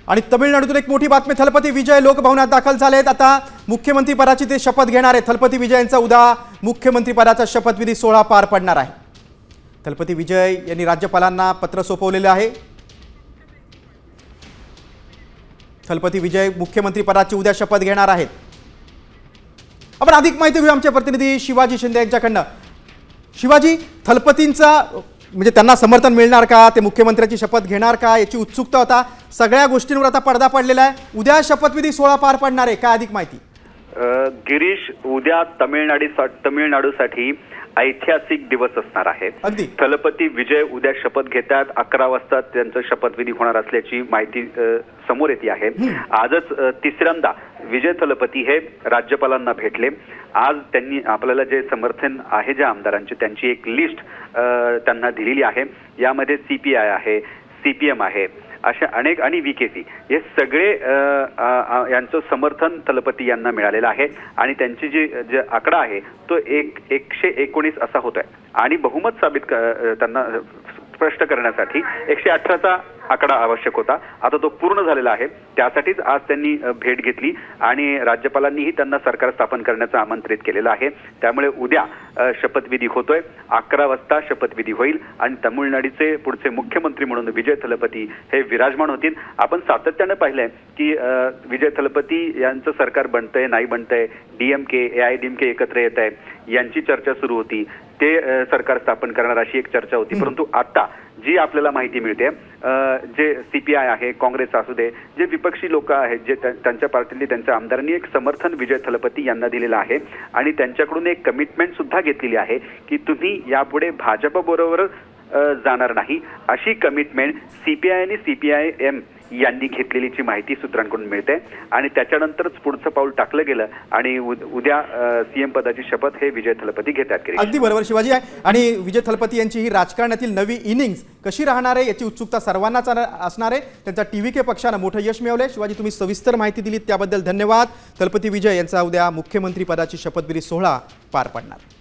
आणि तमिळनाडूतून एक मोठी बातमी, थलपती विजय लोकभवनात दाखल झालेत। आता मुख्यमंत्री पदाची ते शपथ घेणार आहेत। थलपती विजय यांचा उद्या मुख्यमंत्री पदाचा शपथविधी सोहळा पार पडणार आहे। थलपती विजय यांनी राज्यपालांना पत्र सोपवलेले आहे। थलपती विजय मुख्यमंत्री पदाची उद्या शपथ घेणार आहेत। आपण अधिक माहिती घेऊ आमचे प्रतिनिधी शिवाजी शिंदे यांच्याकडनं। शिवाजी, थलपतींचा म्हणजे त्यांना समर्थन मिळणार का, ते मुख्यमंत्र्याची शपथ घेणार का याची उत्सुकता होता। सगळ्या गोष्टींवर आता पडदा पडलेला आहे। उद्या शपथविधी सोहळा पार पडणार आहे, काय अधिक माहिती? गिरीश, उद्या तमिळनाडूसाठी ऐतिहासिक दिवस असणार आहे। थलपती विजय उद्या शपथ घेतात। 11 वाजता त्यांचं शपथविधी होणार असल्याची माहिती समोर येते आहे। आजच तिसऱ्यांदा विजय थलपती हे राज्यपालांना भेटले। आज त्यांनी आपल्याला जे समर्थन आहे ज्या आमदारांचे त्यांची एक लिस्ट त्यांना दिलेली आहे। यामध्ये सीपीआय आहे, सीपीएम आहे, अशा अनेक आणि VKC हे सगळे यांचं समर्थन थलपती यांना मिळालेलं आहे। आणि त्यांची जे आकडा आहे तो 119 असा होतोय आणि बहुमत साबित त्यांना स्पष्ट करण्यासाठी 118चा आकडा आवश्यक होता। आता तो पूर्ण झालेला आहे। त्यासाठीच आज त्यांनी भेट घेतली आणि राज्यपालांनीही त्यांना सरकार स्थापन करण्याचं आमंत्रित केलेलं आहे। त्यामुळे उद्या शपथविधी होतोय। 11 वाजता शपथविधी होईल आणि तमिळनाडूचे पुढचे मुख्यमंत्री म्हणून विजय थलपती हे विराजमान होतील। आपण सातत्याने पाहिलंय की विजय थलपती यांचं सरकार बनतंय नाही बनतंय, DMK AIADMK एकत्र येत आहे यांची चर्चा सुरू होती, ते सरकार स्थापन करणार अशी एक चर्चा होती। परंतु आता जी आपल्याला माहिती मिळते, जे CPI आहे, काँग्रेस असू दे, जे विपक्षी लोक आहेत, जे त्यांच्या पार्टीने त्यांच्या आमदारांनी एक समर्थन विजय थलपती यांना दिलेलं आहे आणि त्यांच्याकडून एक कमिटमेंट सुद्धा घेतलेली आहे की तुम्ही यापुढे भाजप बरोबर जाणार नाही, अशी कमिटमेंट CPI आणि CPIM यांनी घेतलेलीची माहिती सूत्रांकडून मिळते। आणि त्याच्यानंतरच पुढचं पाऊल टाकलं गेलं आणि उद्या CM पदाची शपथ हे विजय थलपती घेतात। अगदी बरोबर शिवाजी आहे। आणि विजय थलपती यांची ही राजकारणातील नवी इनिंग्स कशी राहणार आहे याची उत्सुकता सर्वांनाच असणार आहे। त्यांचा TVK पक्षानं मोठं यश मिळवलंय। शिवाजी, तुम्ही सविस्तर माहिती दिलीत त्याबद्दल धन्यवाद। थलपती विजय यांचा उद्या मुख्यमंत्री पदाची शपथविधी सोहळा पार पडणार।